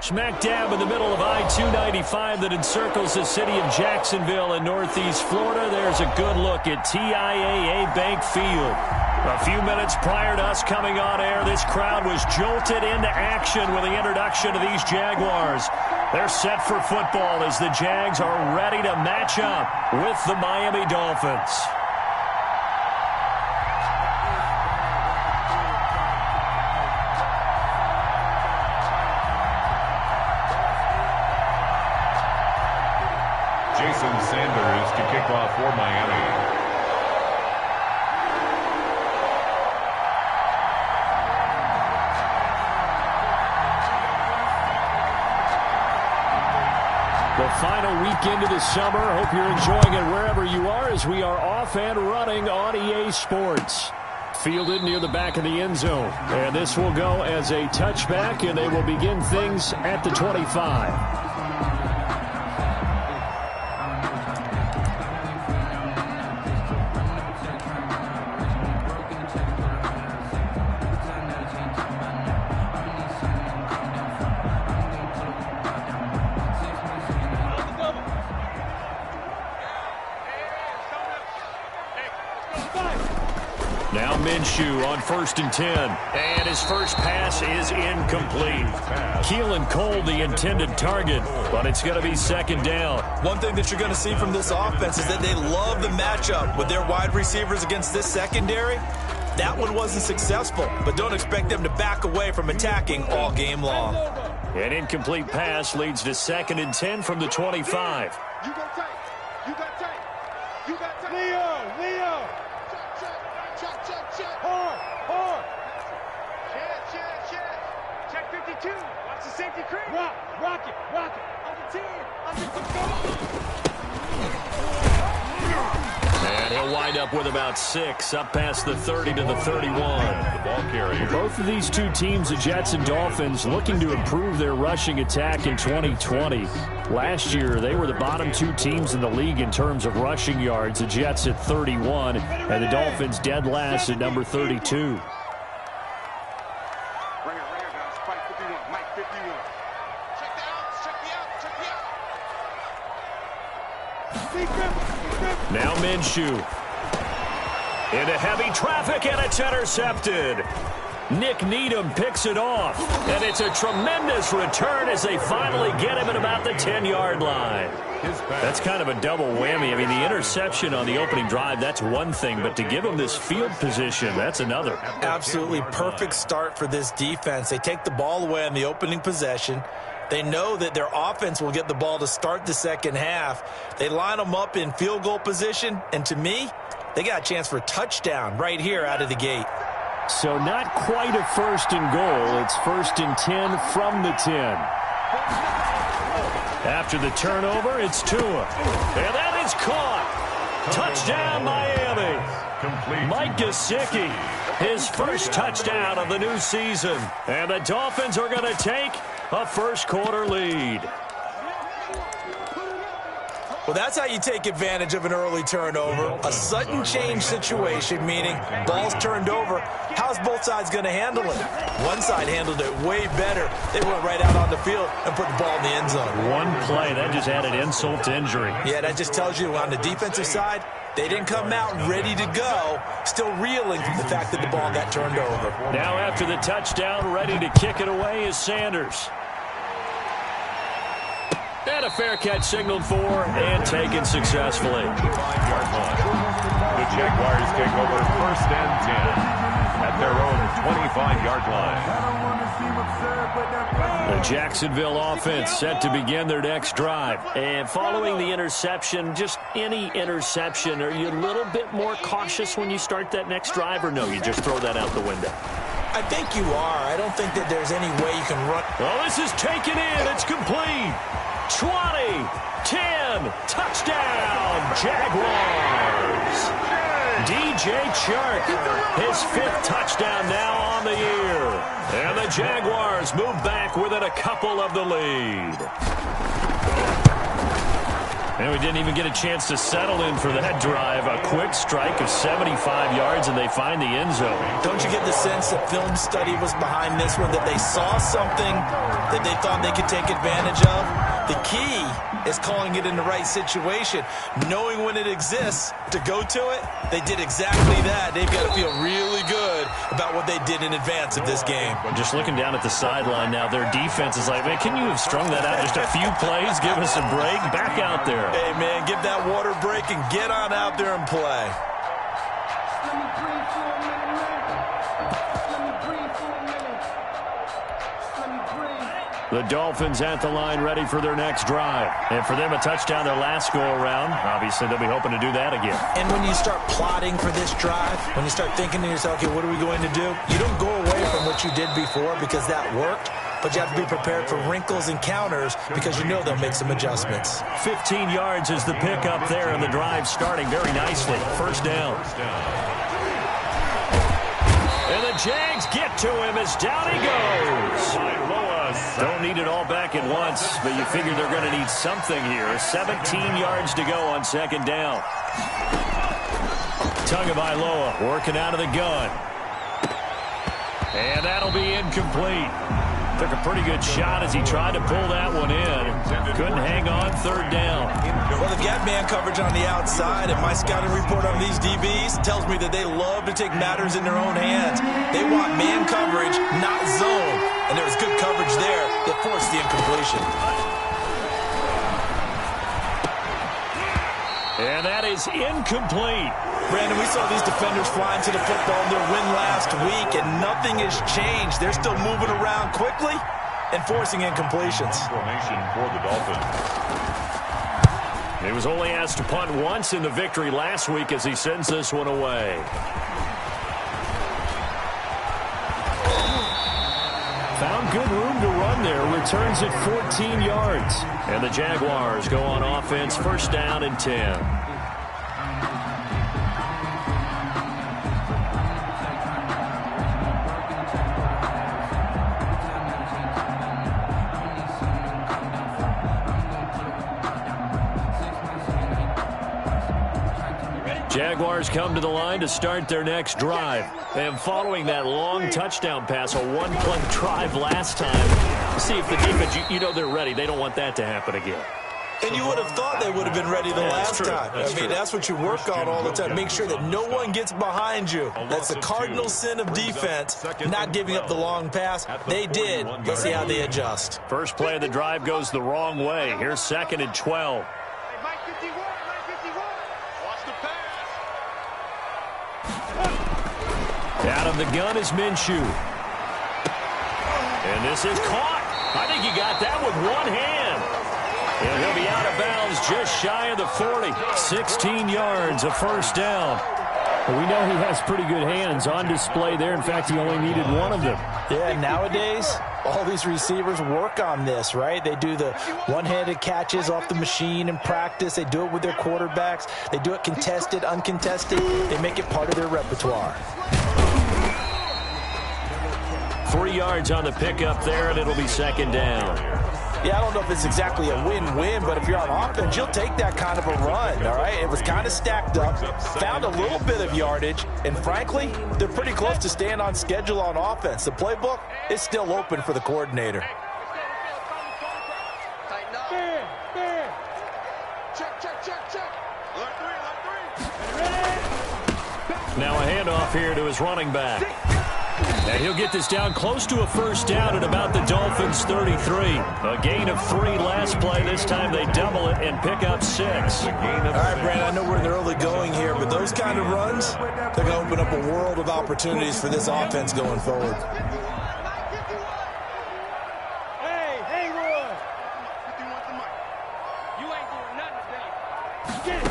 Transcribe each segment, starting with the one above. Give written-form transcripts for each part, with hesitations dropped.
Smack dab in the middle of I-295 that encircles the city of Jacksonville in northeast Florida. There's a good look at TIAA Bank Field. A few minutes prior to us coming on air, this crowd was jolted into action with the introduction of these Jaguars. They're set for football as the Jags are ready to match up with the Miami Dolphins. Sanders to kick off for Miami. The final weekend of the summer. Hope you're enjoying it wherever you are as we are off and running on EA Sports. Fielded near the back of the end zone. And this will go as a touchback, and they will begin things at the 25. Now Minshew on 1st and 10. And his first pass is incomplete. Keelan Cole, the intended target, but it's going to be 2nd down. One thing that you're going to see from this offense is that they love the matchup with their wide receivers against this secondary. That one wasn't successful, but don't expect them to back away from attacking all game long. An incomplete pass leads to 2nd and 10 from the 25. You got tight. You got tight. You got tight. Leo. Check. Hard. Check 52. Watch the safety creep. Rock it. Under 10. And he'll wind up with about 6, up past the 30 to the 31. The ball carrier. Both of these two teams, the Jets and Dolphins, looking to improve their rushing attack in 2020. Last year, they were the bottom 2 teams in the league in terms of rushing yards. The Jets at 31, and the Dolphins dead last at number 32. Bring it, guys. Fight 51. Mike 51. Check the outs. Now Minshew. Into heavy traffic, and it's intercepted. Nick Needham picks it off, and it's a tremendous return as they finally get him at about the 10-yard line. That's kind of a double whammy. I mean, the interception on the opening drive, that's one thing, but to give him this field position, that's another. Absolutely perfect start for this defense. They take the ball away on the opening possession. They know that their offense will get the ball to start the second half. They line them up in field goal position, and to me, they got a chance for a touchdown right here out of the gate. So not quite a 1st and goal. It's 1st and 10 from the 10. After the turnover, it's Tua. And that is caught. Touchdown, Miami. Mike Gesicki, his first touchdown of the new season. And the Dolphins are going to take a first-quarter lead. Well, that's how you take advantage of an early turnover. A sudden change situation, meaning ball's turned over. How's both sides going to handle it? One side handled it way better. They went right out on the field and put the ball in the end zone. One play, that just added insult to injury. Yeah, that just tells you on the defensive side, they didn't come out ready to go, still reeling from the fact that the ball got turned over. Now after the touchdown, ready to kick it away is Sanders. And a fair catch signaled for and taken successfully. 5-yard line. The Jaguars take over 1st and 10 at their own 25-yard line. The Jacksonville offense set to begin their next drive. And following the interception, just any interception, are you a little bit more cautious when you start that next drive, or no, you just throw that out the window? I think you are. I don't think that there's any way you can run. Well, this is taken in. It's complete. 20, 10, touchdown, Jaguars. DJ Chark, his 5th touchdown now on the year. And the Jaguars move back within a couple of the lead. And he didn't even get a chance to settle in for that drive. A quick strike of 75 yards, and they find the end zone. Don't you get the sense that film study was behind this one, that they saw something that they thought they could take advantage of? The key is calling it in the right situation, knowing when it exists to go to it. They did exactly that. They've got to feel really good about what they did in advance of this game. Just looking down at the sideline now, their defense is like, man, can you have strung that out just a few plays? Give us a break. Back out there. Hey, man, give that water break and get on out there and play. The Dolphins at the line ready for their next drive. And for them, a touchdown their last go-around. Obviously, they'll be hoping to do that again. And when you start plotting for this drive, when you start thinking to yourself, okay, what are we going to do? You don't go away from what you did before because that worked, but you have to be prepared for wrinkles and counters because you know they'll make some adjustments. 15 yards is the pickup there, and the drive starting very nicely. First down. And the Jags get to him as down he goes. Don't need it all back at once, but you figure they're going to need something here. 17 yards to go on second down. Tagovailoa working out of the gun. And that'll be incomplete. Took a pretty good shot as he tried to pull that one in. Couldn't hang on third down. Well, they've got man coverage on the outside, and my scouting report on these DBs tells me that they love to take matters in their own hands. They want man coverage, not zone. And there was good coverage there that forced the incompletion. And that is incomplete. Brandon, we saw these defenders flying to the football in their win last week, and nothing has changed. They're still moving around quickly and forcing incompletions. Formation for the Dolphins. He was only asked to punt once in the victory last week as he sends this one away. Found good room to run there. Returns at 14 yards. And the Jaguars go on offense, first down and 10. Jaguars come to the line to start their next drive. And following that long touchdown pass, a one-play drive last time, see if the defense, you know they're ready. They don't want that to happen again. And you would have thought they would have been ready the last time. I mean, that's what you work on all the time. Make sure that no one gets behind you. That's the cardinal sin of defense, not giving up the long pass. They did. Let's see how they adjust. First play of the drive goes the wrong way. Here's second and 12. Out of the gun is Minshew. And this is caught. I think he got that with one hand. And he'll be out of bounds just shy of the 40. 16 yards, a first down. Well, we know he has pretty good hands on display there. In fact, he only needed one of them. Yeah, nowadays, all these receivers work on this, right? They do the one-handed catches off the machine in practice. They do it with their quarterbacks. They do it contested, uncontested. They make it part of their repertoire. 3 yards on the pickup there, and it'll be second down. Yeah, I don't know if it's exactly a win-win, but if you're on offense, you'll take that kind of a run, all right? It was kind of stacked up, found a little bit of yardage, and frankly, they're pretty close to staying on schedule on offense. The playbook is still open for the coordinator. Now a handoff here to his running back. And he'll get this down close to a first down at about the Dolphins' 33. A gain of 3 last play. This time they double it and pick up 6. All right, Brandon, I know we're in the early going here, but those kind of runs, they're going to open up a world of opportunities for this offense going forward. Hey, Roy. You ain't doing nothing today. Get it.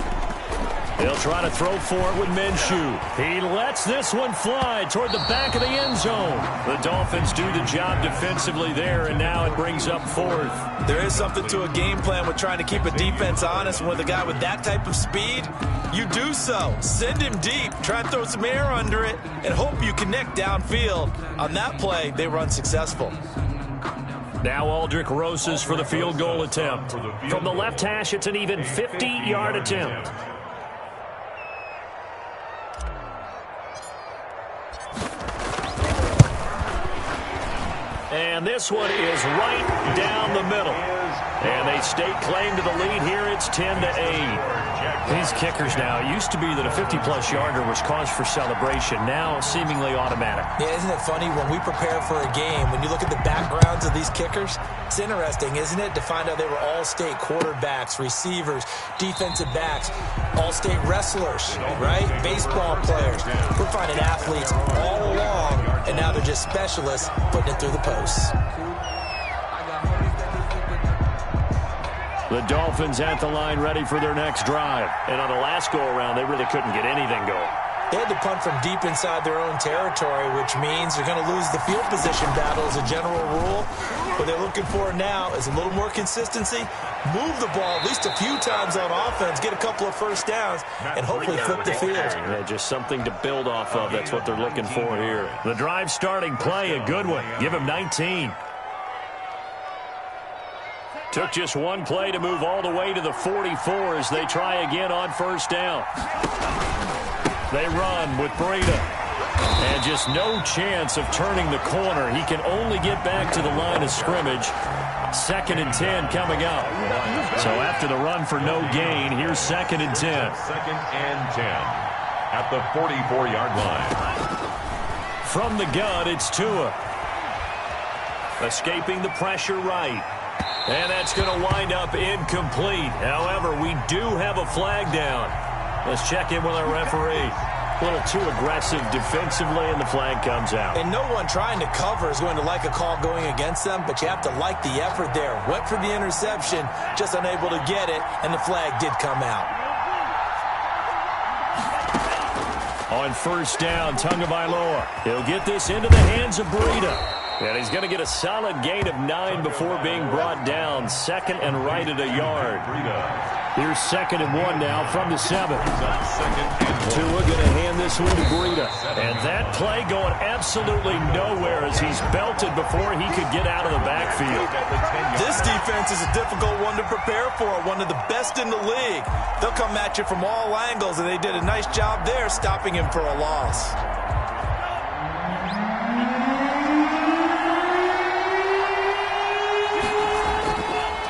They'll try to throw for it with Minshew. He lets this one fly toward the back of the end zone. The Dolphins do the job defensively there, and now it brings up 4th. There is something to a game plan with trying to keep a defense honest. With a guy with that type of speed, you do so. Send him deep. Try and throw some air under it and hope you connect downfield. On that play, they run successful. Now Aldrich Rosas for the field goal attempt. From the left hash, it's an even 50-yard attempt. And this one is right down the middle. And they stake claim to the lead here. It's 10-8. These kickers now, it used to be that a 50-plus yarder was cause for celebration. Now seemingly automatic. Yeah, isn't it funny when we prepare for a game, when you look at the backgrounds of these kickers, it's interesting, isn't it, to find out they were all-state quarterbacks, receivers, defensive backs, all-state wrestlers, right? Baseball players. We're finding athletes all along, and now they're just specialists putting it through the posts. The Dolphins at the line ready for their next drive. And on the last go-around, they really couldn't get anything going. They had to punt from deep inside their own territory, which means they're going to lose the field position battle as a general rule. What they're looking for now is a little more consistency, move the ball at least a few times on offense, get a couple of first downs, and hopefully flip the field. Yeah, just something to build off of. That's what they're looking for here. The drive starting play, a good one. Give him 19. Took just one play to move all the way to the 44 as they try again on first down. They run with Breida. And just no chance of turning the corner. He can only get back to the line of scrimmage. 2nd and 10 coming up. So after the run for no gain, here's 2nd and 10. 2nd and 10 at the 44-yard line. From the gun, it's Tua. Escaping the pressure right. And that's going to wind up incomplete. However, we do have a flag down. Let's check in with our referee. A little too aggressive defensively, and the flag comes out. And no one trying to cover is going to like a call going against them, but you have to like the effort there. Went for the interception, just unable to get it, and the flag did come out. On first down, Tagovailoa. He'll get this into the hands of Breida. And he's going to get a solid gain of 9 before being brought down. 2nd and right at a yard. Here's 2nd and 1 now from the 7. Tua going to hand this one to Breida. And that play going absolutely nowhere as he's belted before he could get out of the backfield. This defense is a difficult one to prepare for, one of the best in the league. They'll come at you from all angles, and they did a nice job there stopping him for a loss.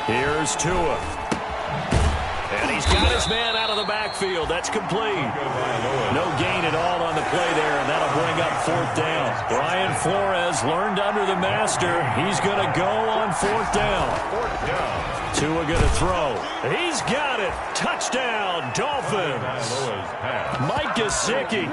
Here's Tua. And he's got his man out of the backfield. That's complete. No gain at all on the play there, and that'll bring up 4th down. Brian Flores learned under the master. He's going to go on 4th down. Tua going to throw. He's got it. Touchdown, Dolphins. Mike Gesicki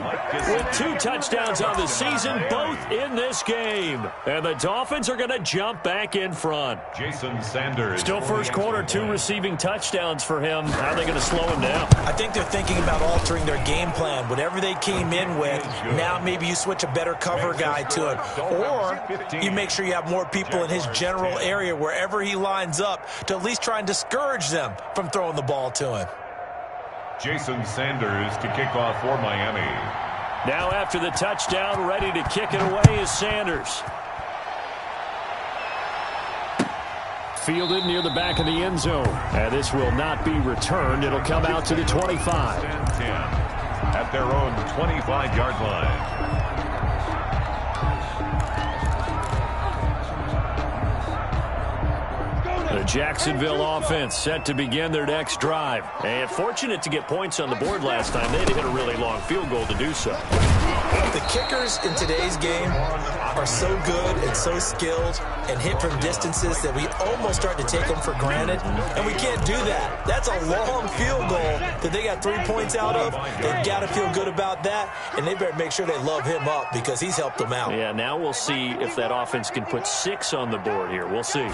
with 2 touchdowns on the season, both in this game. And the Dolphins are going to jump back in front. Jason Sanders. Still first quarter, 2 receiving touchdowns for him. How are they going to slow him down? I think they're thinking about altering their game plan. Whatever they came in with, now maybe you switch a better cover guy to it. Or you make sure you have more people in his general area wherever he lines up to at least try and discourage them from throwing the ball to him. Jason Sanders to kick off for Miami. Now after the touchdown, ready to kick it away is Sanders. Fielded near the back of the end zone. And this will not be returned. It'll come out to the 25. 10 at their own 25-yard line. The Jacksonville offense set to begin their next drive. And fortunate to get points on the board last time. They had to hit a really long field goal to do so. The kickers in today's game are so good and so skilled and hit from distances that we almost start to take them for granted. And we can't do that. That's a long field goal that they got 3 points out of. They've got to feel good about that. And they better make sure they love him up because he's helped them out. Yeah, now we'll see if that offense can put 6 on the board here. We'll see.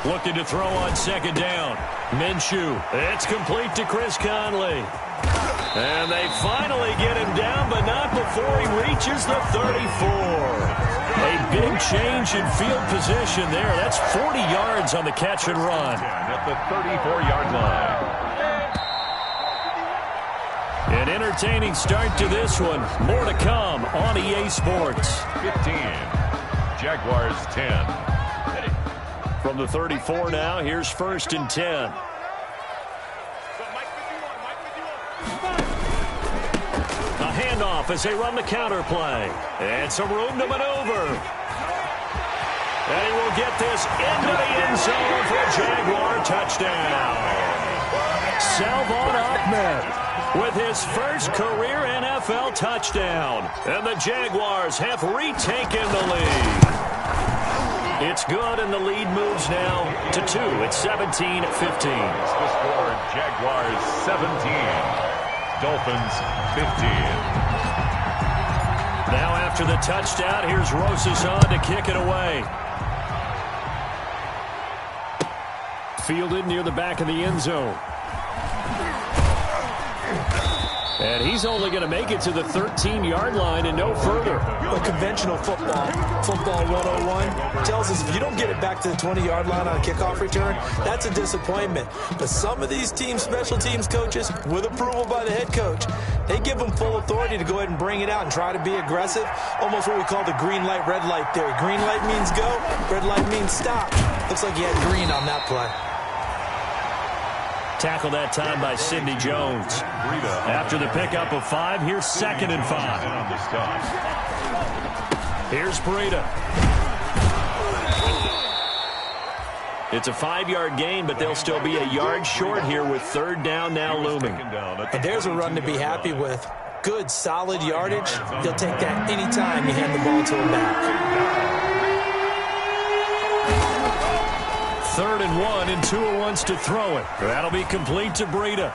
Looking to throw on 2nd down. Minshew. It's complete to Chris Conley. And they finally get him down, but not before he reaches the 34. A big change in field position there. That's 40 yards on the catch and run. At the 34-yard line. An entertaining start to this one. More to come on EA Sports. 15. Jaguars 10. From the 34 now, here's 1st and 10. A handoff as they run the counter play. And some room to maneuver. And he will get this into the end zone for a Jaguar touchdown. Salvon Ahmed with his first career NFL touchdown. And the Jaguars have retaken the lead. It's good, and the lead moves now to 2. It's 17-15. The score, Jaguars 17, Dolphins 15. Now after the touchdown, here's Rosas on to kick it away. Fielded near the back of the end zone. And he's only going to make it to the 13-yard line and no further. Well, conventional football 101, tells us if you don't get it back to the 20-yard line on a kickoff return, that's a disappointment. But some of these team special teams coaches, with approval by the head coach, they give them full authority to go ahead and bring it out and try to be aggressive. Almost what we call the green light, red light theory. Green light means go, red light means stop. Looks like he had green on that play. Tackled that time by Sidney Jones. After the pickup of 5, here's 2nd and 5. Here's Breida. It's a 5-yard gain, but they'll still be a yard short here with 3rd down now looming. And there's a run to be happy with. Good, solid yardage. He'll take that anytime you hand the ball to him back. 3rd and 1, and Tua wants to throw it. That'll be complete to Breida.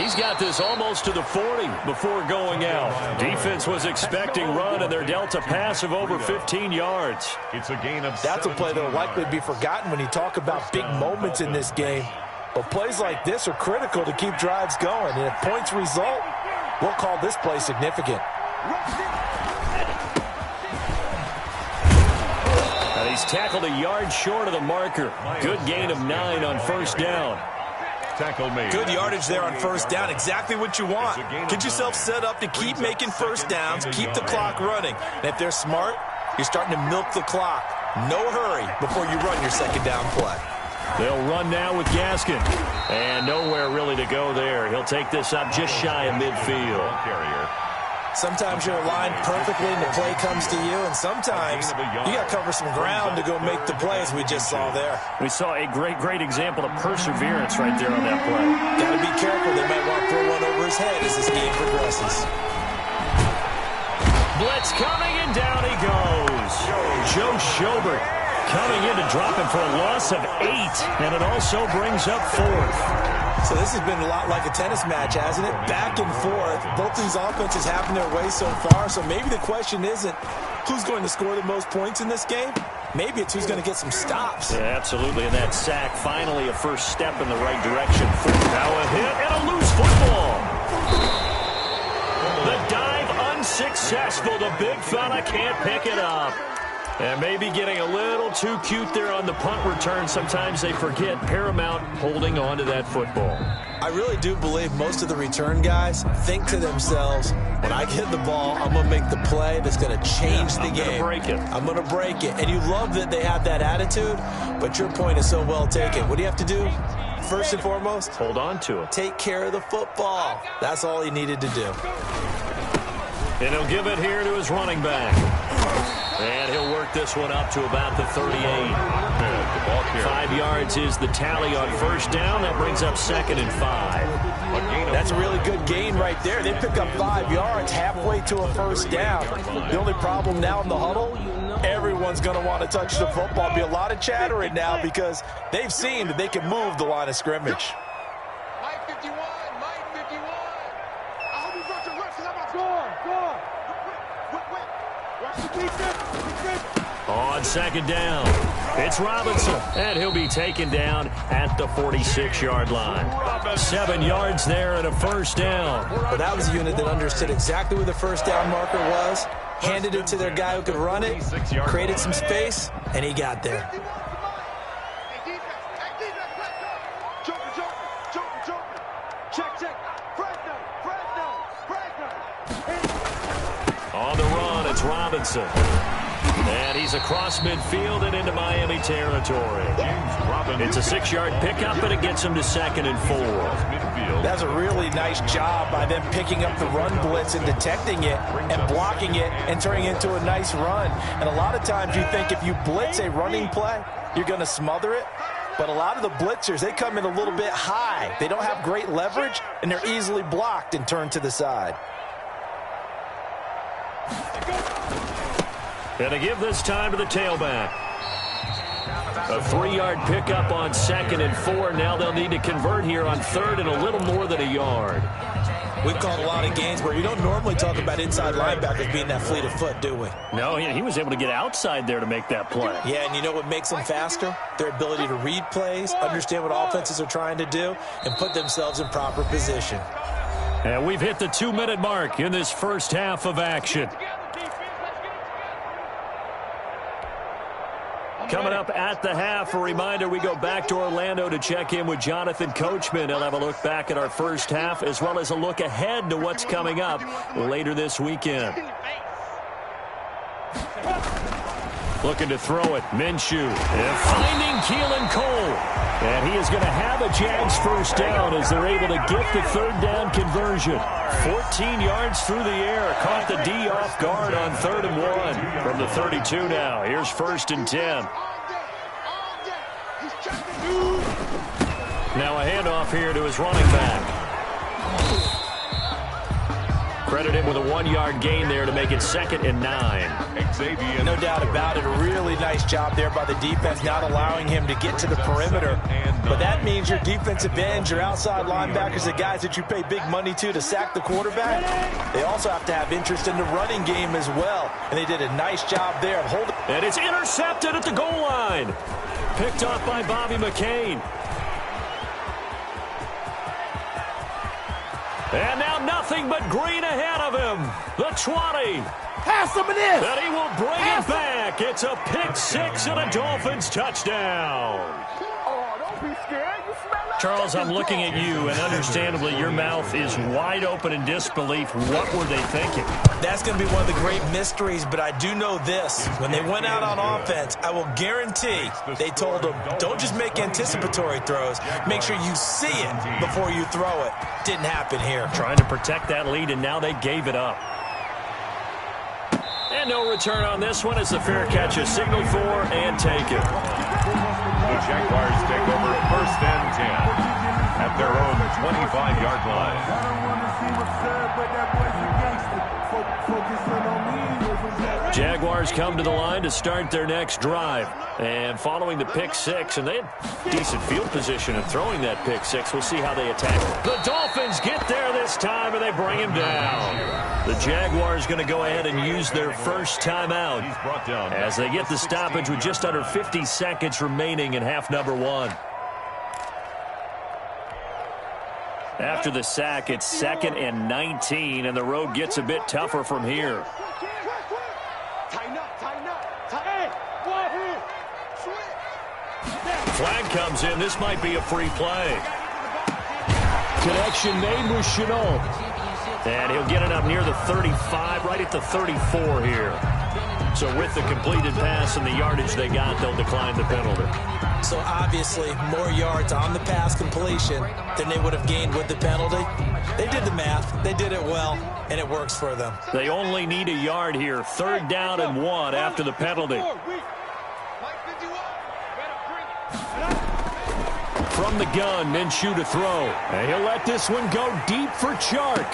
He's got this almost to the 40 before going out. Defense was expecting run, and they're dealt a pass of over 15 yards. It's a gain of That's a play that will likely be forgotten when you talk about big moments in this game. But plays like this are critical to keep drives going. And if points result, we'll call this play significant. He's tackled a yard short of the marker. Good gain of 9 on 1st down. Tackle made. Good yardage there on 1st down. Exactly what you want. Get yourself set up to keep making 1st downs, keep the clock running. And if they're smart, you're starting to milk the clock. No hurry before you run your 2nd down play. They'll run now with Gaskin. And nowhere really to go there. He'll take this up just shy of midfield. Carrier. Sometimes you're aligned perfectly and the play comes to you, and sometimes you got to cover some ground to go make the play, as we just saw there. We saw a great example of perseverance right there on that play. Got to be careful. They might want to throw one over his head as this game progresses. Blitz coming, and down he goes. Joe Schobert coming in to drop him for a loss of 8, and it also brings up 4th. So this has been a lot like a tennis match, hasn't it? Back and forth. Both these offenses having their way so far. So maybe the question isn't who's going to score the most points in this game. Maybe it's who's going to get some stops. Yeah, absolutely. And that sack, finally a first step in the right direction. Now a hit and a loose football. The dive unsuccessful. The big fella can't pick it up. And maybe getting a little too cute there on the punt return. Sometimes they forget paramount holding on to that football. I really do believe most of the return guys think to themselves, when I get the ball, I'm going to make the play that's going to change the game. I'm going to break it. And you love that they have that attitude, but your point is so well taken. What do you have to do? First and foremost, hold on to it. Take care of the football. That's all he needed to do. And he'll give it here to his running back. And he'll work this one up to about the 38. 5 yards is the tally on 1st down. That brings up 2nd and 5. That's a really good gain right there. They pick up 5 yards halfway to a 1st down. The only problem now in the huddle, everyone's going to want to touch the football. Be a lot of chattering now because they've seen that they can move the line of scrimmage. Mike 51, Mike 51. I hope you brought your reps because I'm about to go. Watch the defense. On 2nd down, it's Robinson, and he'll be taken down at the 46-yard line. 7 yards there and a 1st down. Well, that was a unit that understood exactly where the 1st down marker was, handed it to their guy who could run it, created some space, and he got there. On the run, it's Robinson. And he's across midfield and into Miami territory. It's a 6-yard pickup, and it gets him to 2nd and 4. That's a really nice job by them picking up the run blitz and detecting it and blocking it and turning it into a nice run. And a lot of times you think if you blitz a running play, you're going to smother it. But a lot of the blitzers, they come in a little bit high. They don't have great leverage, and they're easily blocked and turned to the side. And to give this time to the tailback. A 3-yard pickup on 2nd and 4. Now they'll need to convert here on 3rd and a little more than a yard. We've called a lot of games where you don't normally talk about inside linebackers being that fleet of foot, do we? No, he was able to get outside there to make that play. Yeah, and you know what makes them faster? Their ability to read plays, understand what offenses are trying to do, and put themselves in proper position. And we've hit the 2-minute mark in this first half of action. Coming up at the half, a reminder, we go back to Orlando to check in with Jonathan Coachman. He'll have a look back at our first half as well as a look ahead to what's coming up later this weekend. Looking to throw it, Minshew. And finding Keelan Cole. And he is going to have a Jags first down as they're able to get the 3rd down conversion. 14 yards through the air. Caught the D off guard on 3rd and 1 from the 32 now. Here's 1st and 10. Now a handoff here to his running back. Credit him with a 1-yard gain there to make it 2nd and 9. No doubt about it. A really nice job there by the defense, not allowing him to get to the perimeter. But that means your defensive ends, your outside linebackers, the guys that you pay big money to sack the quarterback, they also have to have interest in the running game as well. And they did a nice job there of holding. And it's intercepted at the goal line. Picked off by Bobby McCain. And now nothing but green ahead of him. The 20. Pass him this. And he will bring it back. It's a pick 6 and a Dolphins touchdown. Oh, don't be scared. You smell like Charles, I'm looking at you, and understandably your mouth is wide open in disbelief. What were they thinking? That's going to be one of the great mysteries, but I do know this. When they went out on offense, I will guarantee they told them, don't just make anticipatory throws. Make sure you see it before you throw it. Didn't happen here. Trying to protect that lead, and now they gave it up. And no return on this one as the fair catch is signaled for and taken. The Jaguars take over 1st and 10 at their own 25-yard line. Jaguars come to the line to start their next drive. And following the pick 6, and they had decent field position in throwing that pick 6. We'll see how they attack it. The Dolphins get there this time, and they bring him down. The Jaguars going to go ahead and use their first timeout as they get the stoppage with just under 50 seconds remaining in half number 1. After the sack, it's 2nd and 19, and the road gets a bit tougher from here. Flag comes in. This might be a free play. Connection made with Chenault. And he'll get it up near the 35, right at the 34 here. So with the completed pass and the yardage they got, they'll decline the penalty. So obviously more yards on the pass completion than they would have gained with the penalty. They did the math. They did it well, and it works for them. They only need a yard here. 3rd down and 1 after the penalty. From the gun, Minshew to throw. And he'll let this one go deep for Chark.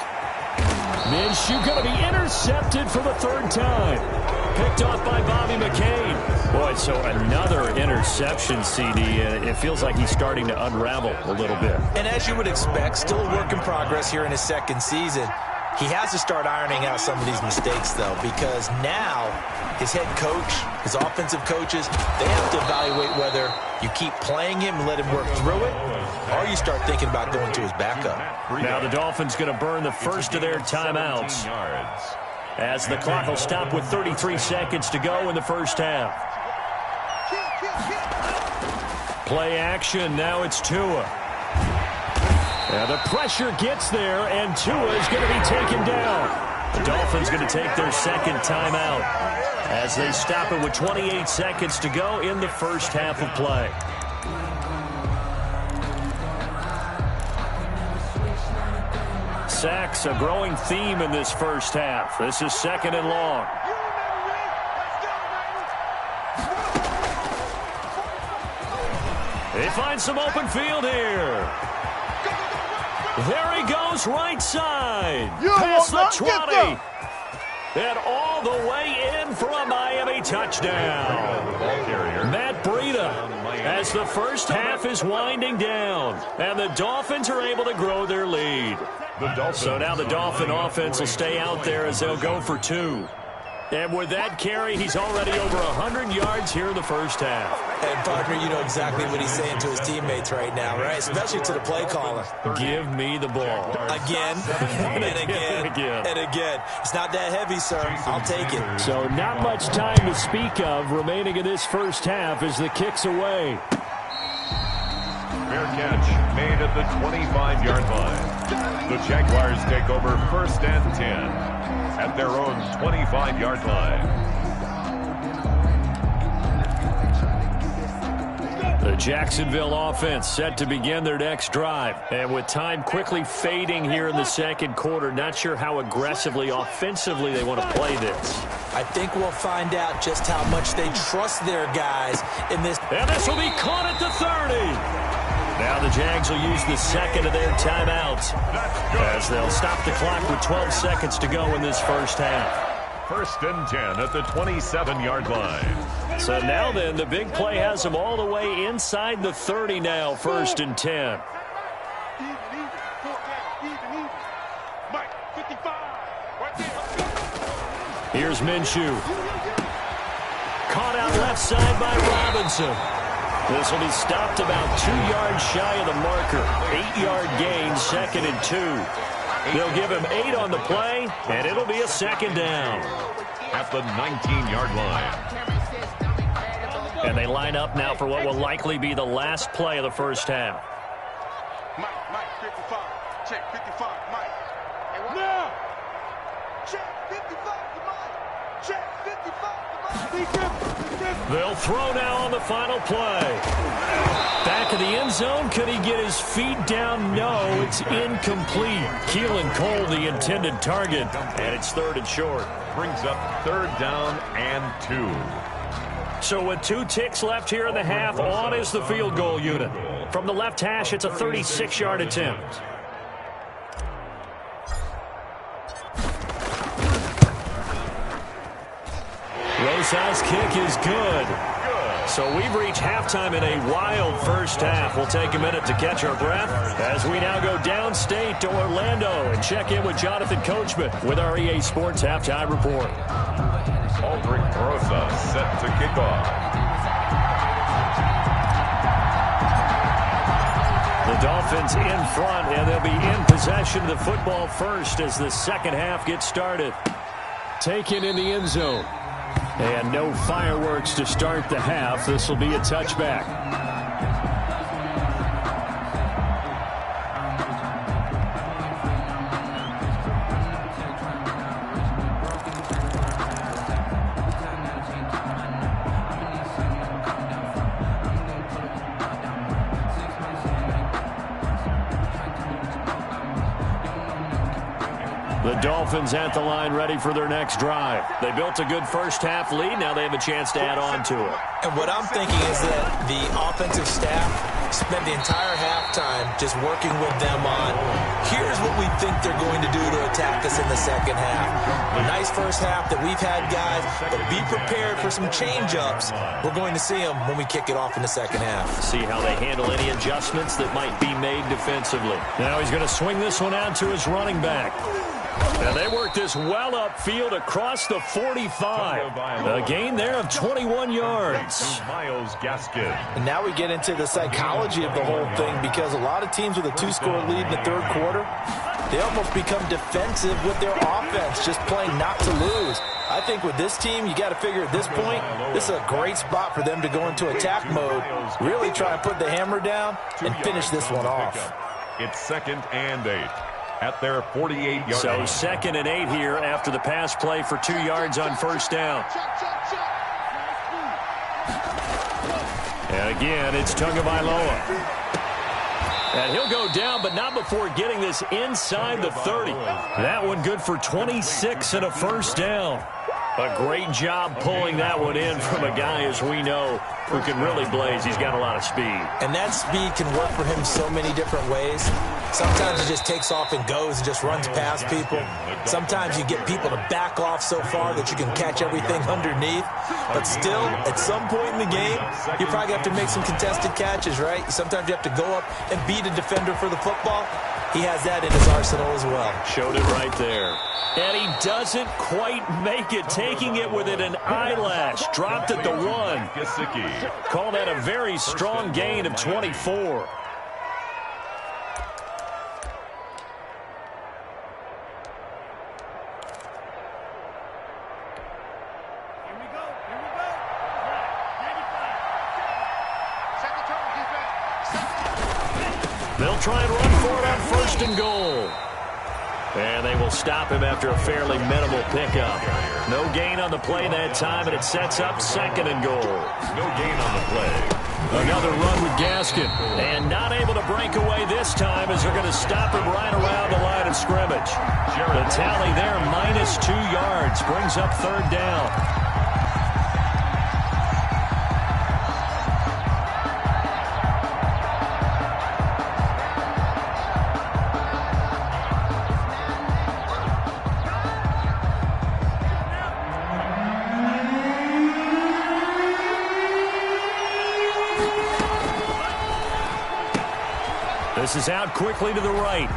Minshew going to be intercepted for the 3rd time. Picked off by Bobby McCain. Boy, so another interception, CD. It feels like he's starting to unravel a little bit. And as you would expect, still a work in progress here in his 2nd season. He has to start ironing out some of these mistakes, though, because now his head coach, his offensive coaches, they have to evaluate whether you keep playing him and let him work through it, or you start thinking about going to his backup. Now the Dolphins going to burn the first of their timeouts as the clock will stop with 33 seconds to go in the first half. Play action. Now it's Tua. And the pressure gets there, and Tua is going to be taken down. The Dolphins going to take their second timeout as they stop it with 28 seconds to go in the first half of play. Sacks, a growing theme in this first half. This is second and long. They find some open field here. There he goes, right side. Past the 20. And all the way in for a Miami touchdown. Matt Breida, as the first half is winding down. And the Dolphins are able to grow their lead. So now the Dolphin offense will stay out there as they'll go for 2. And with that carry, he's already over 100 yards here in the first half. And, partner, you know exactly what he's saying to his teammates right now, right? Especially to the play caller. Give me the ball. Again, and again, and again. It's not that heavy, sir. I'll take it. So not much time to speak of remaining in this first half as the kick's away. Fair catch made at the 25-yard line. The Jaguars take over first and 10 at their own 25-yard line. The Jacksonville offense set to begin their next drive. And with time quickly fading here in the second quarter, not sure how aggressively, offensively they want to play this. I think we'll find out just how much they trust their guys in this. And this will be caught at the 30. Now the Jags will use the second of their timeouts as they'll stop the clock with 12 seconds to go in this first half. First and 10 at the 27-yard line. So now then, the big play has them all the way inside the 30 now, first and 10. Here's Minshew. Caught out left side by Robinson. This will be stopped about 2 yards shy of the marker. 8-yard gain, second and 2. They'll give him 8 on the play, and it'll be a second down. At the 19-yard line. And they line up now for what will likely be the last play of the first half. Mike, 55. Check 55, Mike. Now! Check 55 to Mike. Check 55 to Mike. They'll throw now on the final play. Back of the end zone. Could he get his feet down? No, it's incomplete. Keelan Cole, the intended target, and it's third and short. Brings up third down and 2. So with 2 ticks left here in the half, on is the field goal unit. From the left hash, it's a 36-yard attempt. Rosa's kick is good. So we've reached halftime in a wild first half. We'll take a minute to catch our breath as we now go downstate to Orlando and check in with Jonathan Coachman with our EA Sports Halftime Report. Aldrich Rosa set to kick off. The Dolphins in front, and they'll be in possession of the football first as the second half gets started. Taken in the end zone. And no fireworks to start the half. This will be a touchback. The Dolphins at the line ready for their next drive. They built a good first half lead. Now they have a chance to add on to it. And what I'm thinking is that the offensive staff spent the entire halftime just working with them on, here's what we think they're going to do to attack us in the second half. A nice first half that we've had, guys, but be prepared for some change-ups. We're going to see them when we kick it off in the second half. See how they handle any adjustments that might be made defensively. Now he's going to swing this one out to his running back. And they work this well upfield across the 45. A gain there of 21 yards. Miles Gaskin. And now we get into the psychology of the whole thing, because a lot of teams with a 2-score lead in the third quarter, they almost become defensive with their offense, just playing not to lose. I think with this team, you got to figure at this point, this is a great spot for them to go into attack mode, really try and put the hammer down and finish this one off. It's second and 8. at their 48-yard line. So 2nd and 8 here after the pass play for 2 yards on first down. And again, it's Tagovailoa. And he'll go down, but not before getting this inside the 30. That one good for 26 and a first down. A great job pulling that one in from a guy, as we know, who can really blaze. He's got a lot of speed. And that speed can work for him so many different ways. Sometimes he just takes off and goes and just runs past people. Sometimes you get people to back off so far that you can catch everything underneath. But still, at some point in the game, you probably have to make some contested catches, right? Sometimes you have to go up and beat a defender for the football. He has that in his arsenal as well. Showed it right there. And he doesn't quite make it, taking it within an eyelash. Dropped at the 1. Call that a very strong gain of 24. They'll try and run for it on 1st and goal. And they will stop him after a fairly minimal pickup. No gain on the play that time, and it sets up 2nd and goal. No gain on the play. Another run with Gaskin. And not able to break away this time as they're going to stop him right around the line of scrimmage. The tally there, -2 yards, brings up 3rd down. This is out quickly to the right.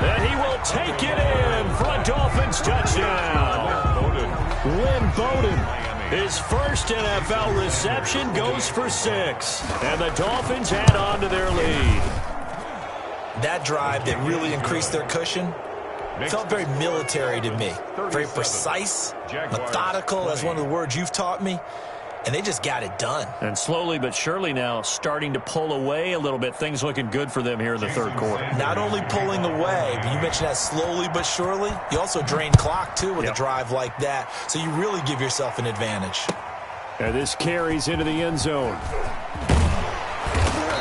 And he will take it in for a Dolphins touchdown. Lynn Bowden, his first NFL reception, goes for 6. And the Dolphins add on to their lead. That drive that really increased their cushion felt very military to me. Very precise, methodical, that's one of the words you've taught me. And they just got it done. And slowly but surely now starting to pull away a little bit. Things looking good for them here in the 3rd quarter. Not only pulling away, but you mentioned that slowly but surely. You also drain clock, too, with a drive like that. So you really give yourself an advantage. And this carries into the end zone.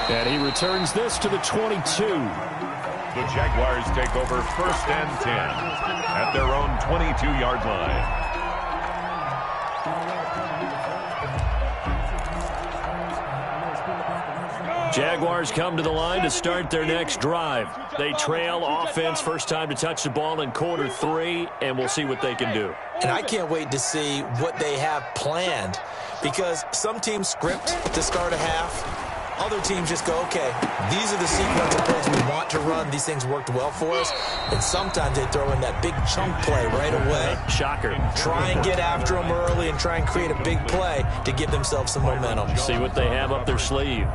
And he returns this to the 22. The Jaguars take over 1st and 10 at their own 22-yard line. Jaguars come to the line to start their next drive. They trail offense, first time to touch the ball in quarter 3, and we'll see what they can do. And I can't wait to see what they have planned, because some teams script to start a half. Other teams just go, okay, these are the sequence of plays we want to run. These things worked well for us. And sometimes they throw in that big chunk play right away. Shocker. Try and get after them early and try and create a big play to give themselves some momentum. See what they have up their sleeve.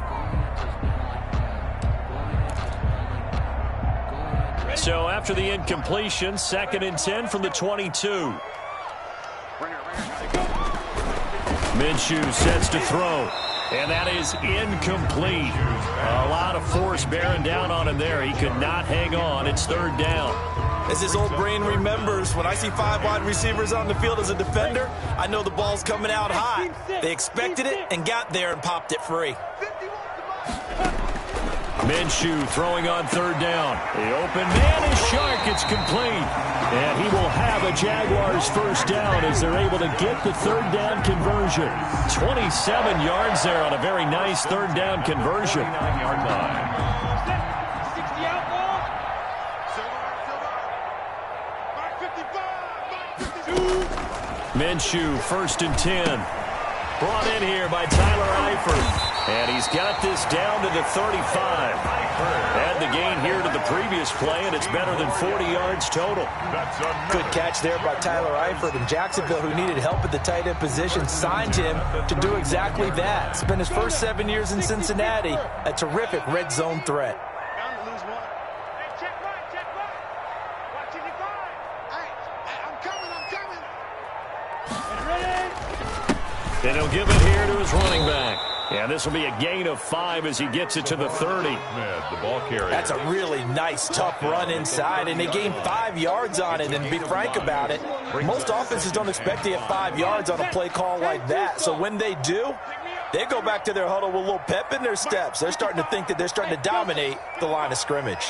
So after the incompletion, 2nd and 10 from the 22. Minshew sets to throw. And that is incomplete. A lot of force bearing down on him there. He could not hang on. It's 3rd down. As his old brain remembers, when I see 5 wide receivers on the field as a defender, I know the ball's coming out high. They expected it and got there and popped it free. Minshew throwing on 3rd down. The open man is Shark. It's complete. And he will have a Jaguars first down as they're able to get the 3rd down conversion. 27 yards there on a very nice 3rd down conversion. 9-yard line. Minshew, 1st and 10. Brought in here by Tyler Eifert. And he's got this down to the 35. Add the gain here to the previous play, and it's better than 40 yards total. Good catch there by Tyler Eifert. And Jacksonville, who needed help at the tight end position, signed him to do exactly that. Spent his first 7 years in Cincinnati, a terrific red zone threat. And he'll give it here to his running back. And this will be a gain of 5 as he gets it to the 30. The ball carrier. That's a really nice, tough run inside, and they gained 5 yards on it. And to be frank about it, most offenses don't expect to get 5 yards on a play call like that. So when they do, they go back to their huddle with a little pep in their steps. They're starting to think that they're starting to dominate the line of scrimmage.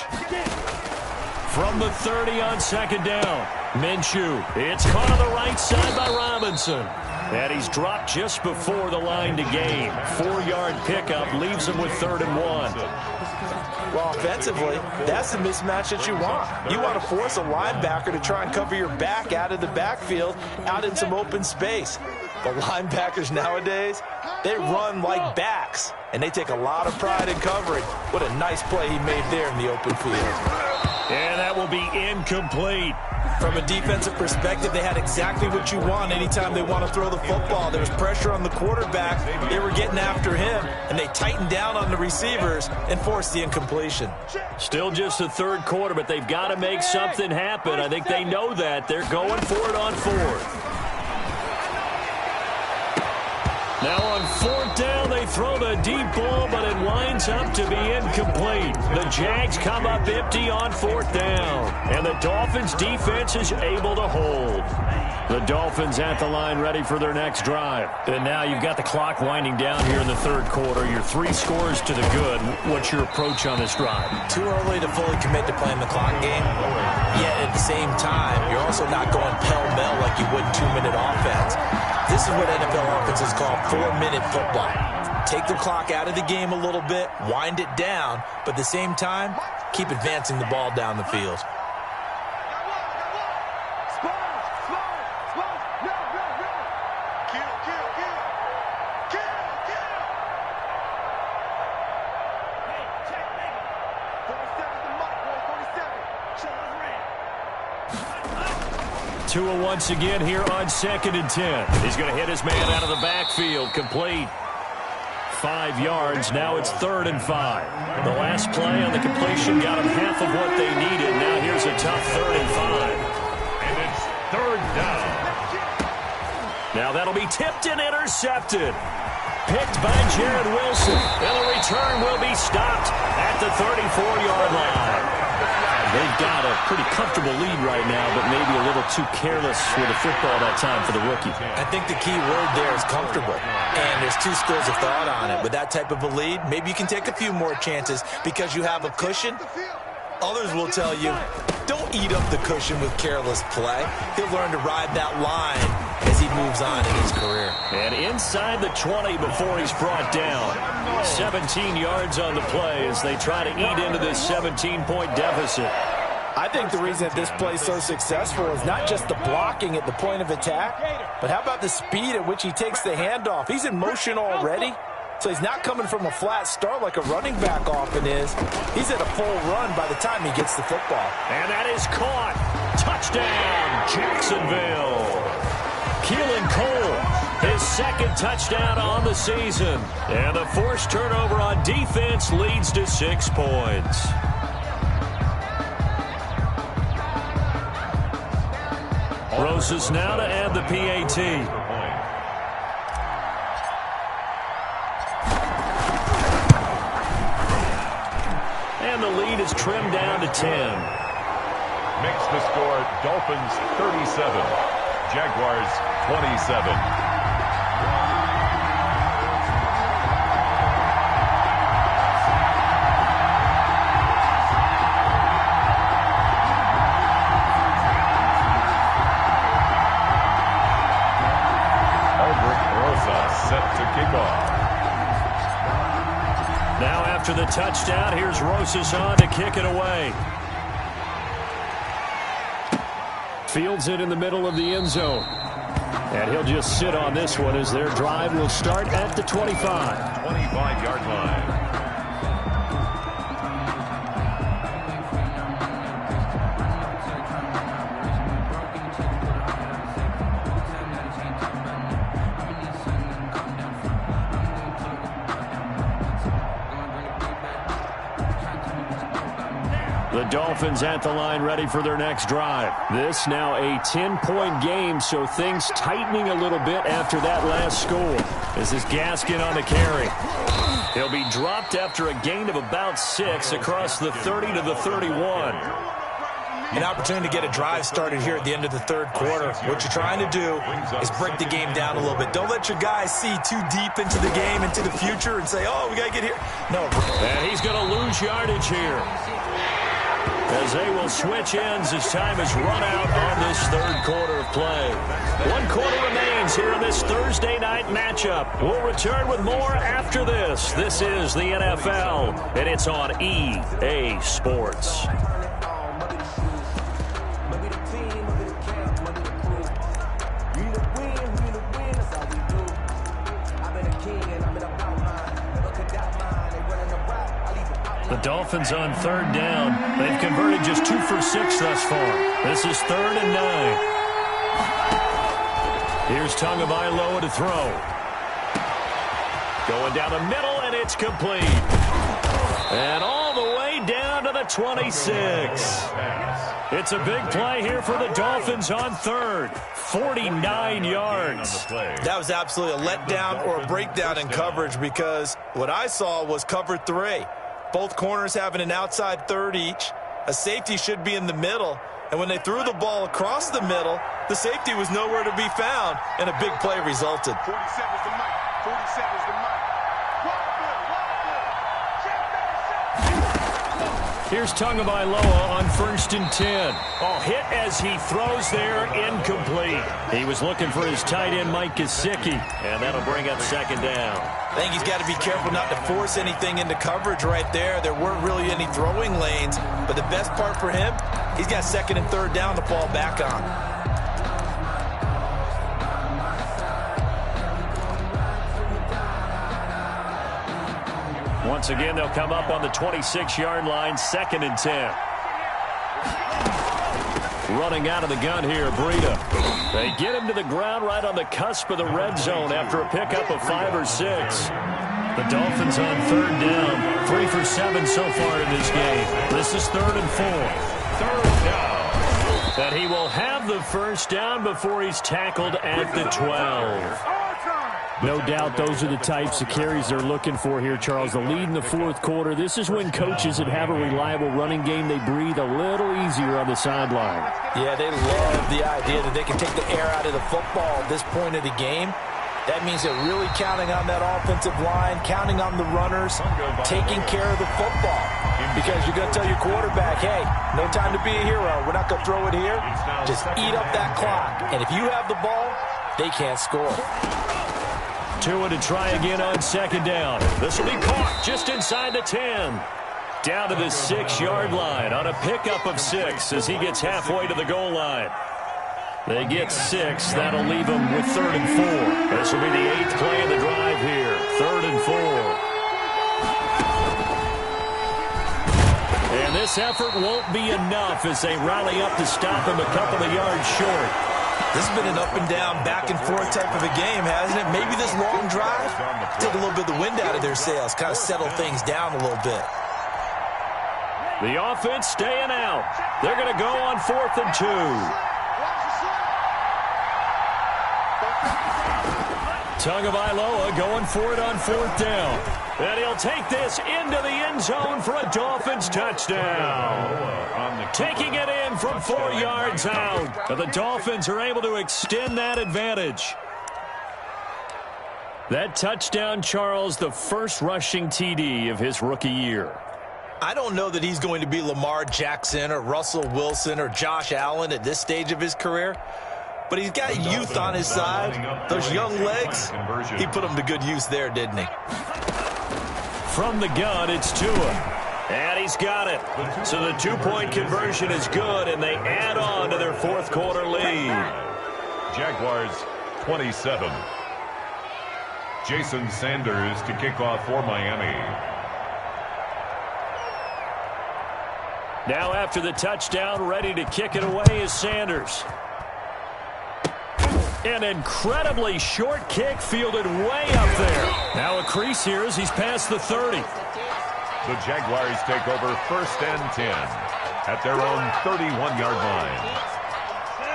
From the 30 on second down, Minshew. It's caught on the right side by Robinson. And he's dropped just before the line to gain. 4-yard pickup leaves him with 3rd and 1. Well, offensively, that's the mismatch that you want. You want to force a linebacker to try and cover your back out of the backfield, out in some open space. The linebackers nowadays, they run like backs, and they take a lot of pride in covering. What a nice play he made there in the open field. And that will be incomplete. From a defensive perspective, they had exactly what you want anytime they want to throw the football. There was pressure on the quarterback. They were getting after him, and they tightened down on the receivers and forced the incompletion. Still just the 3rd quarter, but they've got to make something happen. I think they know that. They're going for it on 4th. Now on 4th down, they throw the deep ball, but it winds up to be incomplete. The Jags come up empty on 4th down, and the Dolphins' defense is able to hold. The Dolphins at the line ready for their next drive. And now you've got the clock winding down here in the 3rd quarter. You're 3 scores to the good. What's your approach on this drive? Too early to fully commit to playing the clock game. Yet at the same time, you're also not going pell-mell like you would 2-minute offense. This is what NFL offenses call 4-minute football. Take the clock out of the game a little bit, wind it down, but at the same time, keep advancing the ball down the field. Tua once again here on 2nd and 10. He's going to hit his man out of the backfield. Complete. 5 yards. Now it's 3rd and 5. The last play on the completion got them half of what they needed. Now here's a tough 3rd and 5. And it's 3rd down. Now that'll be tipped and intercepted. Picked by Jared Wilson. And the return will be stopped at the 34-yard line. They've got a pretty comfortable lead right now, but maybe a little too careless with the football that time for the rookie. I think the key word there is comfortable. And there's 2 schools of thought on it. With that type of a lead, maybe you can take a few more chances because you have a cushion. Others will tell you, don't eat up the cushion with careless play. He'll learn to ride that line as he moves on in his career. And inside the 20 before he's brought down. 17 yards on the play as they try to eat into this 17-point deficit. I think the reason that this play is so successful is not just the blocking at the point of attack, but how about the speed at which he takes the handoff? He's in motion already, so he's not coming from a flat start like a running back often is. He's at a full run by the time he gets the football. And that is caught. Touchdown, Jacksonville. Keelan Cole, his 2nd touchdown on the season. And the forced turnover on defense leads to 6 points. Roses now to add the PAT. And the lead is trimmed down to 10. Makes the score Dolphins 37, Jaguars 27. Set to kick off. Now after the touchdown, here's Rosas on to kick it away. Fields it in the middle of the end zone. And he'll just sit on this one as their drive will start at the 25. 25-yard line. The Dolphins at the line ready for their next drive. This now a 10-point game, so things tightening a little bit after that last score. This is Gaskin on the carry. He'll be dropped after a gain of about 6 across the 30 to the 31. An opportunity to get a drive started here at the end of the third quarter. What you're trying to do is break the game down a little bit. Don't let your guys see too deep into the game, into the future, and say, oh, we got to get here. No. And he's going to lose yardage here, as they will switch ends as time is run out on this third quarter of play. 1 quarter remains here in this Thursday night matchup. We'll return with more after this. This is the NFL, and it's on EA Sports. The Dolphins on third down. They've converted just 2 for 6 thus far. This is 3rd and 9. Here's Tagovailoa to throw. Going down the middle, and it's complete. And all the way down to the 26. It's a big play here for the Dolphins on third. 49 yards. That was absolutely a letdown or a breakdown in coverage, because what I saw was cover 3. Both corners having an outside third each. A safety should be in the middle. And when they threw the ball across the middle, the safety was nowhere to be found, and a big play resulted. 47's the mic. 47's the mic. Here's Tagovailoa on 1st and 10. Oh, hit as he throws there, incomplete. He was looking for his tight end, Mike Gesicki, and that'll bring up 2nd down. I think he's got to be careful not to force anything into coverage right there. There weren't really any throwing lanes, but the best part for him, he's got 2nd and 3rd down to fall back on. Once again, they'll come up on the 26-yard line, 2nd and 10. Running out of the gun here, Breida. They get him to the ground right on the cusp of the red zone after a pickup of 5 or 6. The Dolphins on 3rd down, 3 for 7 so far in this game. This is 3rd and 4. 3rd down. That he will have the 1st down before he's tackled at the 12. No doubt those are the types of carries they're looking for here, Charles. The lead in the 4th quarter. This is when coaches that have a reliable running game, they breathe a little easier on the sideline. Yeah, they love the idea that they can take the air out of the football at this point of the game. That means they're really counting on that offensive line, counting on the runners, taking care of the football. Because you're going to tell your quarterback, hey, no time to be a hero. We're not going to throw it here. Just eat up that clock. And if you have the ball, they can't score. Tua to try again on 2nd down. This will be caught just inside the 10. Down to the 6-yard line on a pickup of 6 as he gets halfway to the goal line. They get 6. That'll leave them with 3rd and 4. This will be the 8th play of the drive here. 3rd and 4. And this effort won't be enough as they rally up to stop him a couple of yards short. This has been an up-and-down, back-and-forth type of a game, hasn't it? Maybe this long drive, take a little bit of the wind out of their sails, kind of settle things down a little bit. The offense staying out. They're going to go on 4th and 2. Tagovailoa going for it on 4th down. And he'll take this into the end zone for a Dolphins touchdown. Taking it in from 4 yards out. And the Dolphins are able to extend that advantage. That touchdown, Charles, the first rushing TD of his rookie year. I don't know that he's going to be Lamar Jackson or Russell Wilson or Josh Allen at this stage of his career. But he's got youth on his side. Those young legs, he put them to good use there, didn't he? From the gun, it's Tua. And he's got it. So the 2-point conversion is good, and they add on to their 4th quarter lead. Jaguars 27. Jason Sanders to kick off for Miami. Now after the touchdown, ready to kick it away is Sanders. An incredibly short kick fielded way up there. Now a crease here as he's past the 30. The Jaguars take over 1st and 10. at their own 31-yard line.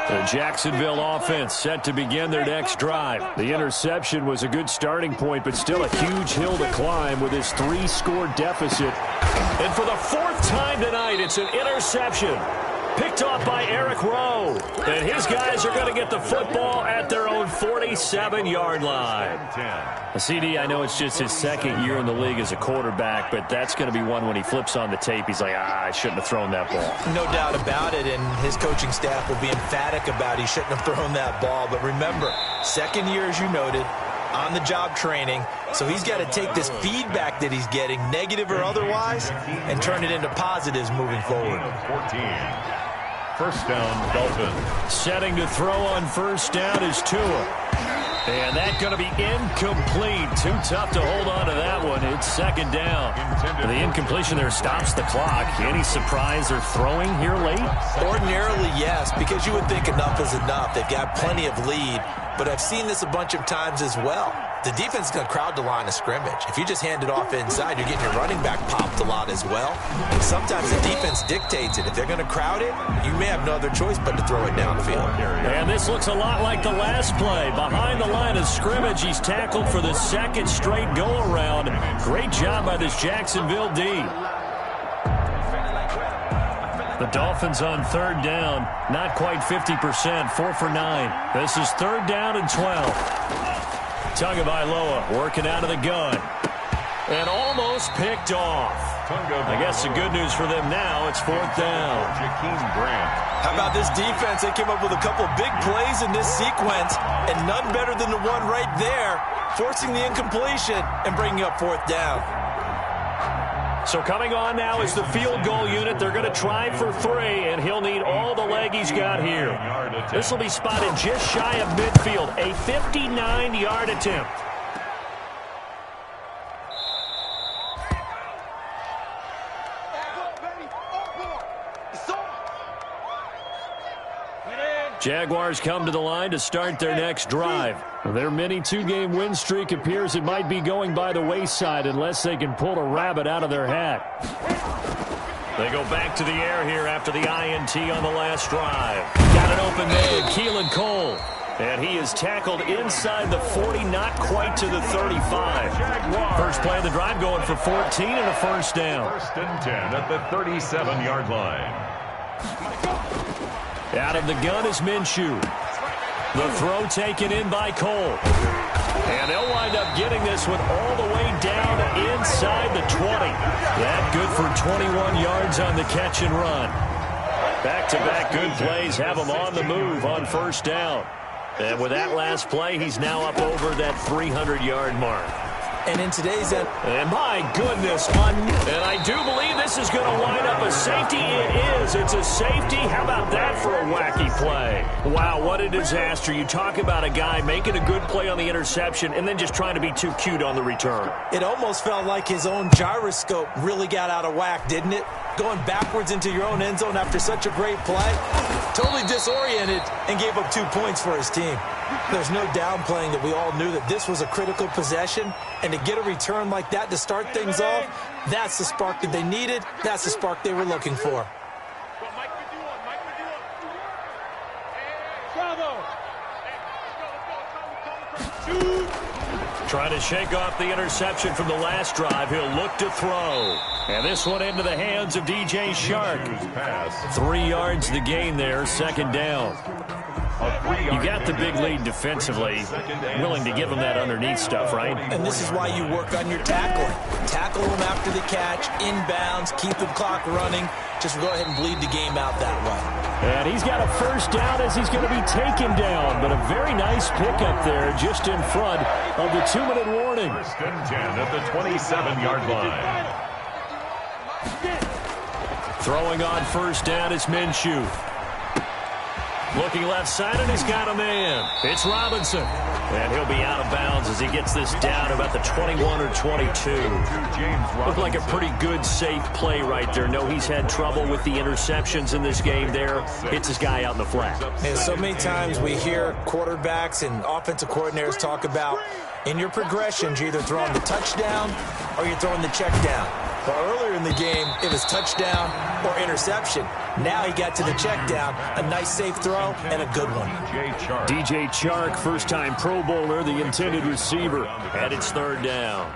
The Jacksonville offense set to begin their next drive. The interception was a good starting point, but still a huge hill to climb with his 3-score deficit. And for the 4th time tonight, it's an interception. Picked off by Eric Rowe. And his guys are going to get the football at their own 47-yard line. CD, I know it's just his 2nd year in the league as a quarterback, but that's going to be one when he flips on the tape. He's like, I shouldn't have thrown that ball. No doubt about it, and his coaching staff will be emphatic about he shouldn't have thrown that ball. But remember, 2nd year, as you noted, on-the-job training, so he's got to take this feedback that he's getting, negative or otherwise, and turn it into positives moving forward. 14. First down, Dolphins. Setting to throw on first down is Tua. And that's going to be incomplete. Too tough to hold on to that one. It's 2nd down. The incompletion there stops the clock. Any surprise they're throwing here late? Ordinarily, yes, because you would think enough is enough. They've got plenty of lead, but I've seen this a bunch of times as well. The defense is going to crowd the line of scrimmage. If you just hand it off inside, you're getting your running back popped a lot as well. And sometimes the defense dictates it. If they're going to crowd it, you may have no other choice but to throw it downfield. And this looks a lot like the last play. Behind the line of scrimmage, he's tackled for the 2nd straight go-around. Great job by this Jacksonville D. The Dolphins on 3rd down. Not quite 50%. 4 for 9. This is 3rd down and 12. Tagovailoa working out of the gun. And almost picked off. I guess the good news for them now, it's 4th down. How about this defense? They came up with a couple big plays in this sequence, and none better than the one right there, forcing the incompletion and bringing up 4th down. So coming on now is the field goal unit. They're going to try for 3, and he'll need all the leg he's got here. This will be spotted just shy of midfield, a 59-yard attempt. Jaguars come to the line to start their next drive. Their mini 2-game win streak appears it might be going by the wayside unless they can pull a rabbit out of their hat. They go back to the air here after the INT on the last drive. Got an open man, Keelan Cole. And he is tackled inside the 40, not quite to the 35. First play of the drive going for 14 and a first down. 1st and 10 at the 37-yard line. Out of the gun is Minshew. The throw taken in by Cole. And they'll wind up getting this one all the way down inside the 20. That good for 21 yards on the catch and run. Back-to-back good plays have him on the move on first down. And with that last play, he's now up over that 300-yard mark. And in today's end, and my goodness, and I do believe this is going to wind up a safety. It is. It's a safety. How about that for a wacky play? Wow, what a disaster. You talk about a guy making a good play on the interception and then just trying to be too cute on the return. It almost felt like his own gyroscope really got out of whack, didn't it? Going backwards into your own end zone after such a great play. Totally disoriented and gave up 2 points for his team. There's no downplaying that we all knew that this was a critical possession, and to get a return like that to start things off, that's the spark that they needed. That's the spark they were looking for. Trying to shake off the interception from the last drive. He'll look to throw. And this one into the hands of DJ Shark. 3 yards the gain there, 2nd down. You got the big lead defensively, willing to give them that underneath stuff, right? And this is why you work on your tackling. Tackle them after the catch, inbounds, keep the clock running. Just go ahead and bleed the game out that way. And he's got a first down as he's going to be taken down, but a very nice pickup there just in front of the 2-minute warning. 1st and 10 at the 27-yard line. Throwing on first down is Minshew. Looking left side, and he's got a man. It's Robinson. And he'll be out of bounds as he gets this down about the 21 or 22. Looked like a pretty good, safe play right there. No, he's had trouble with the interceptions in this game there. Hits his guy out in the flat. And so many times we hear quarterbacks and offensive coordinators talk about in your progressions, you're either throwing the touchdown or you're throwing the check down. Well, earlier in the game, it was touchdown or interception. Now he got to the check down. A nice safe throw and a good one. DJ Chark, first-time Pro Bowler, the intended receiver. And it's third down.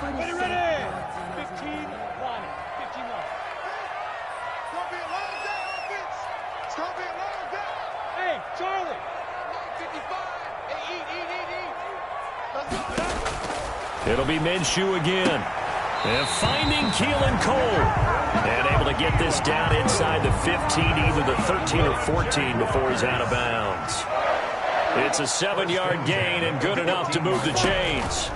Ready, ready. 15-1. 15-1. It's going to be a long day, offense. It's going to be a long day. Hey, Charlie. 55. Hey, eat. Let's go. It'll be Minshew again. And finding Keelan Cole. And able to get this down inside the 15, either the 13 or 14 before he's out of bounds. It's a 7-yard gain and good enough to move the chains.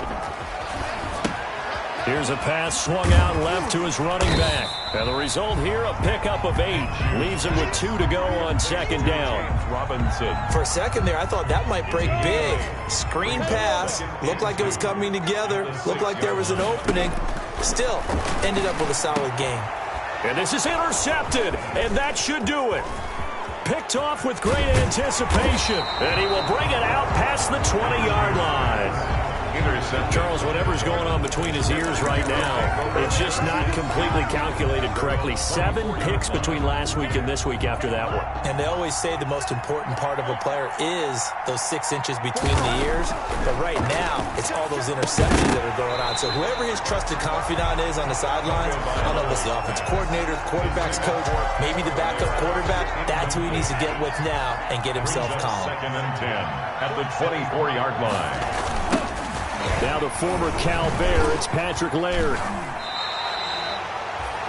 Here's a pass swung out left to his running back. And the result here, a pickup of 8. Leaves him with 2 to go on second down. Robinson. For a second there, I thought that might break big. Screen pass. Looked like it was coming together. Looked like there was an opening. Still, ended up with a solid game. And this is intercepted, and that should do it. Picked off with great anticipation, and he will bring it out past the 20-yard line. Charles, whatever's going on between his ears right now, it's just not completely calculated correctly. 7 picks between last week and this week after that one. And they always say the most important part of a player is those 6 inches between the ears. But right now, it's all those interceptions that are going on. So whoever his trusted confidant is on the sidelines, I don't know if it's the offensive coordinator, the quarterback's coach, maybe the backup quarterback, that's who he needs to get with now and get himself calm. Second and 10 at the 24-yard line. Now the former Cal Bear, it's Patrick Laird.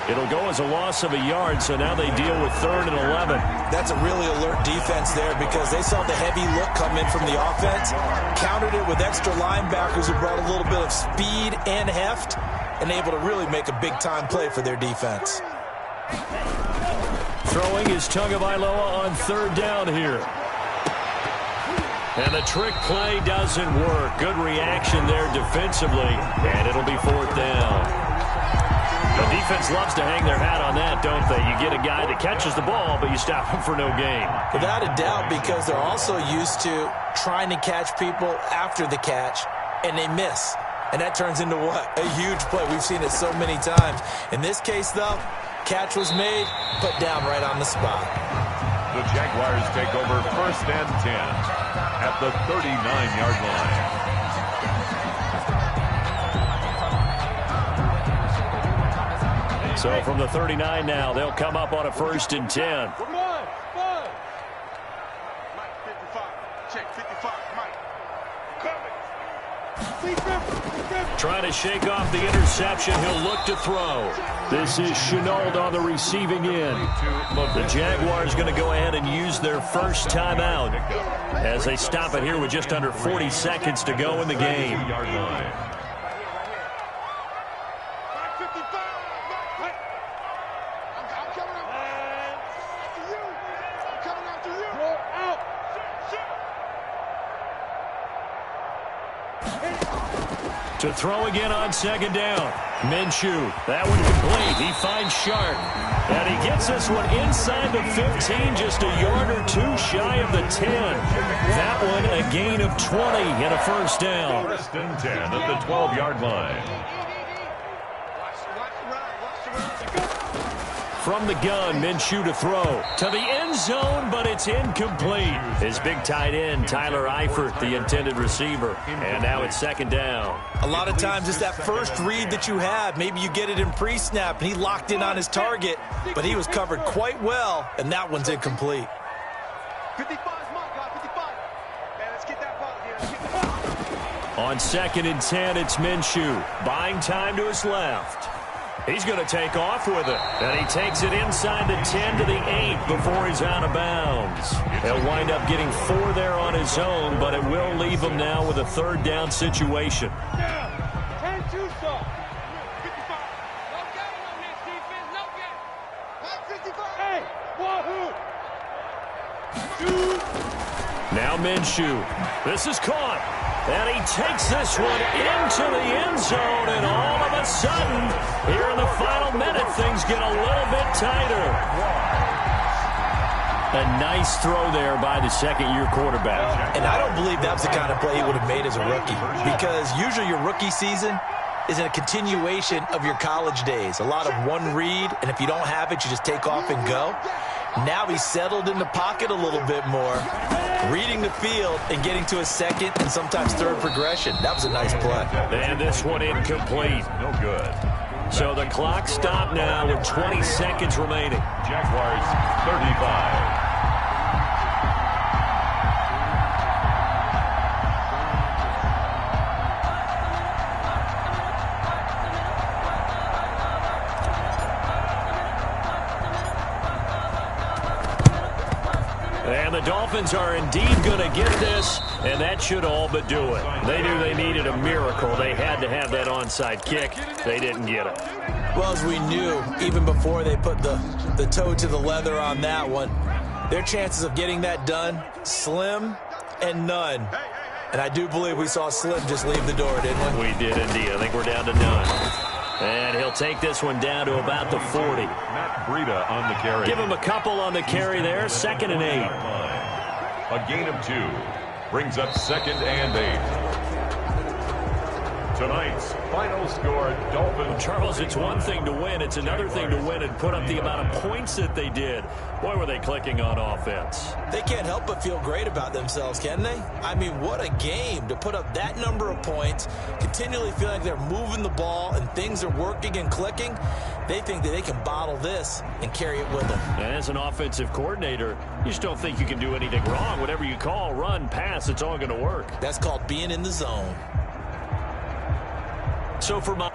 It'll go as a loss of a yard, so now they deal with 3rd and 11. That's a really alert defense there because they saw the heavy look come in from the offense, countered it with extra linebackers who brought a little bit of speed and heft, and able to really make a big-time play for their defense. Throwing is Tagovailoa on 3rd down here. And the trick play doesn't work. Good reaction there defensively, and it'll be 4th down. The defense loves to hang their hat on that, don't they? You get a guy that catches the ball, but you stop him for no gain. Without a doubt, because they're also used to trying to catch people after the catch, and they miss. And that turns into what? A huge play. We've seen it so many times. In this case, though, catch was made, put down right on the spot. The Jaguars take over 1st and 10 at the 39-yard line. So from the 39 now, they'll come up on a 1st and 10. Come on. Mike, 55. Check 55. Mike. Coming. Trying to shake off the interception. He'll look to throw. This is Chenault on the receiving end. The Jaguars going to go ahead and use their first timeout as they stop it here with just under 40 seconds to go in the game. To throw again on 2nd down. Minshew, that one complete. He finds Sharp. And he gets this one inside the 15, just a yard or 2 shy of the 10. That one a gain of 20 and a 1st down. 1st and 10 at the 12-yard line. From the gun, Minshew to throw. To the end zone, but it's incomplete. His big tight end, Tyler Eifert, the intended receiver. And now it's 2nd down. A lot of times it's that first read that you have. Maybe you get it in pre-snap, and he locked in on his target, but he was covered quite well, and that one's incomplete. 55 is mine, guys. 55. Man, let's get that ball here. Let's get the ball. On 2nd and 10, it's Minshew. Buying time to his left. He's going to take off with it. And he takes it inside the 10 to the 8 before he's out of bounds. He'll wind up getting 4 there on his own, but it will leave him now with a 3rd down situation. 10 2 stop. 55. No game on this defense. No game. 55. Hey, wahoo. Now Minshew. This is caught. And he takes this one into the end zone, and all of a sudden, here in the final minute, things get a little bit tighter. A nice throw there by the 2nd-year quarterback. And I don't believe that was the kind of play he would have made as a rookie, because usually your rookie season, is a continuation of your college days. A lot of one read, and if you don't have it, you just take off and go. Now he's settled in the pocket a little bit more, reading the field and getting to a second and sometimes third progression. That was a nice play. And this one incomplete. No good. So the clock stopped now with 20 seconds remaining. Jaguars 35. And the Dolphins are indeed going to get this, and that should all but do it. They knew they needed a miracle. They had to have that onside kick. They didn't get it. Well, as we knew, even before they put the toe to the leather on that one, their chances of getting that done, slim and none. And I do believe we saw Slim just leave the door, didn't we? We did indeed. I think we're down to none. And he'll take this one down to about the 40. Matt Breida on the carry. Give him a couple on the carry there. 2nd and 8. A gain of 2 brings up 2nd and 8. Tonight's final score, Dolphins. Charles, it's one thing to win. It's another thing to win and put up the amount of points that they did. Boy, were they clicking on offense. They can't help but feel great about themselves, can they? I mean, what a game to put up that number of points, continually feel like they're moving the ball and things are working and clicking. They think that they can bottle this and carry it with them. And as an offensive coordinator, you just don't think you can do anything wrong. Whatever you call, run, pass, it's all going to work. That's called being in the zone. So for my